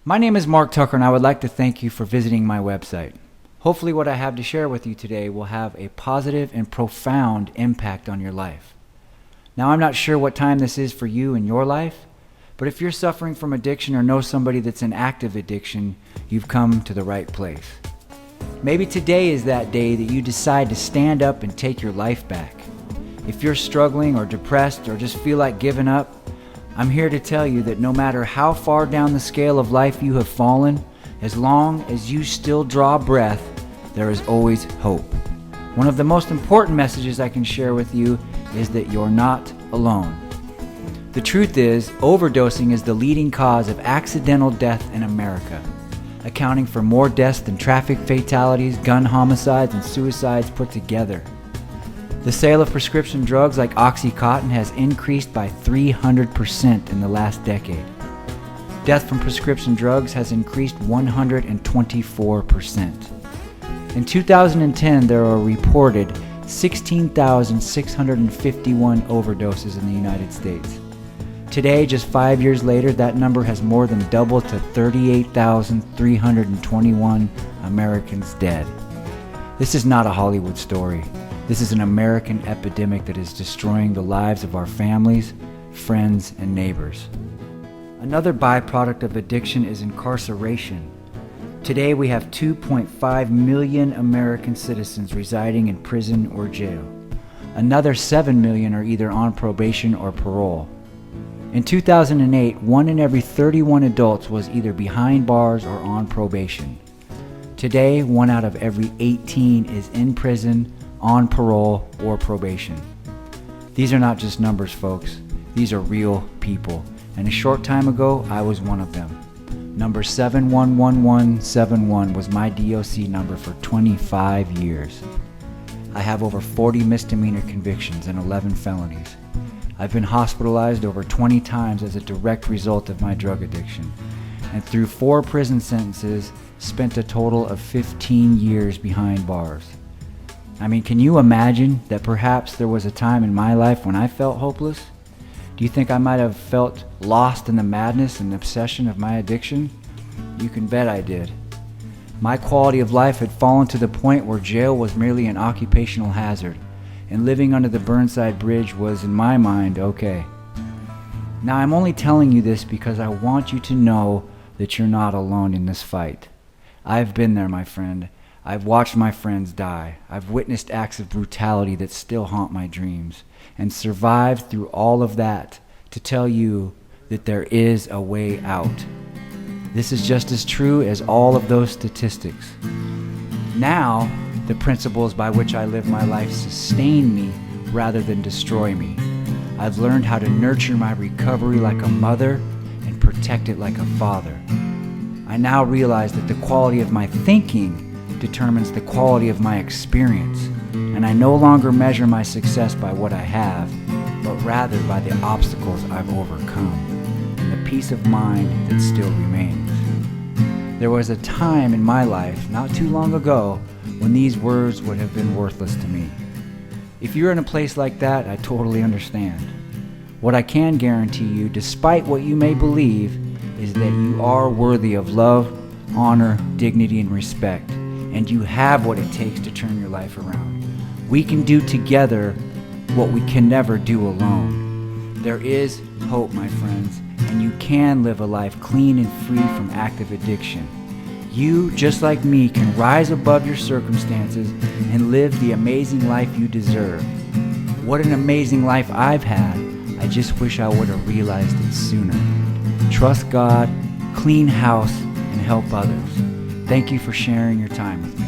My name is Mark Tucker, and I would like to thank you for visiting my website. Hopefully what I have to share with you today will have a positive and profound impact on your life. Now, I'm not sure what time this is for you in your life, but if you're suffering from addiction or know somebody that's in active addiction, you've come to the right place. Maybe today is that day that you decide to stand up and take your life back. If you're struggling or depressed or just feel like giving up, I'm here to tell you that no matter how far down the scale of life you have fallen, as long as you still draw breath, there is always hope. One of the most important messages I can share with you is that you're not alone. The truth is, overdosing is the leading cause of accidental death in America, accounting for more deaths than traffic fatalities, gun homicides, and suicides put together. The sale of prescription drugs like Oxycontin has increased by 300% in the last decade. Death from prescription drugs has increased 124%. In 2010, there were reported 16,651 overdoses in the United States. Today, just 5 years later, that number has more than doubled to 38,321 Americans dead. This is not a Hollywood story. This is an American epidemic that is destroying the lives of our families, friends, and neighbors. Another byproduct of addiction is incarceration. Today we have 2.5 million American citizens residing in prison or jail. Another 7 million are either on probation or parole. In 2008, 1 in every 31 adults was either behind bars or on probation. Today, 1 out of every 18 is in prison, on parole, or probation. These are not just numbers, folks. These are real people. And a short time ago, I was one of them. Number 711171 was my DOC number for 25 years. I have over 40 misdemeanor convictions and 11 felonies. I've been hospitalized over 20 times as a direct result of my drug addiction, and through 4 prison sentences, spent a total of 15 years behind bars. I mean, can you imagine that perhaps there was a time in my life when I felt hopeless? Do you think I might have felt lost in the madness and obsession of my addiction? You can bet I did. My quality of life had fallen to the point where jail was merely an occupational hazard, and living under the Burnside Bridge was, in my mind, okay. Now, I'm only telling you this because I want you to know that you're not alone in this fight. I've been there, my friend. I've watched my friends die. I've witnessed acts of brutality that still haunt my dreams, and survived through all of that to tell you that there is a way out. This is just as true as all of those statistics. Now, the principles by which I live my life sustain me rather than destroy me. I've learned how to nurture my recovery like a mother and protect it like a father. I now realize that the quality of my thinking determines the quality of my experience, and I no longer measure my success by what I have, but rather by the obstacles I've overcome and the peace of mind that still remains. There was a time in my life, not too long ago, when these words would have been worthless to me. If you're in a place like that, I totally understand. What I can guarantee you, despite what you may believe, is that you are worthy of love, honor, dignity, and respect, and you have what it takes to turn your life around. We can do together what we can never do alone. There is hope, my friends, and you can live a life clean and free from active addiction. You, just like me, can rise above your circumstances and live the amazing life you deserve. What an amazing life I've had. I just wish I would have realized it sooner. Trust God, clean house, and help others. Thank you for sharing your time with me.